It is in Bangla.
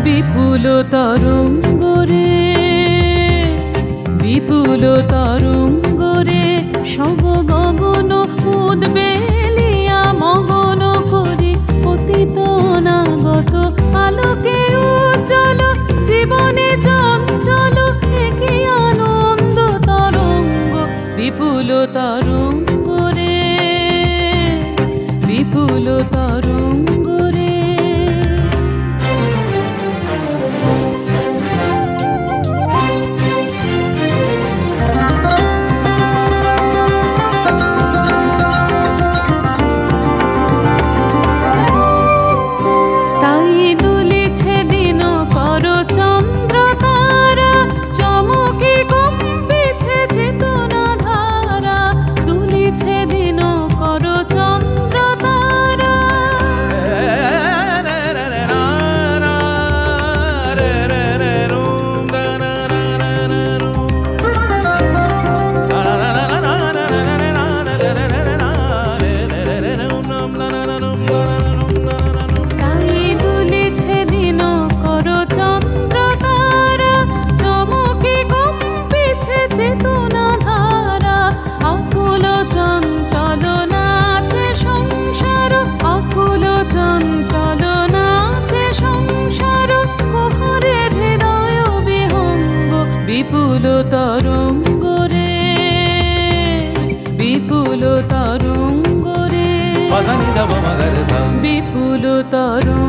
বিপুল তরঙ্গরে বিপুল তরঙ্গরে সব গগন উদ্বেলিয়া মগন করি অতীত অনাগত আলোকে উজ্জ্বল জীবনে চঞ্চল একই আনন্দ তরঙ্গ বিপুল তরঙ্গরে বিপুল তরঙ্গরে বিপুল তরঙ্গরে বিপুল তরঙ্গরে বিপুল তরঙ্গ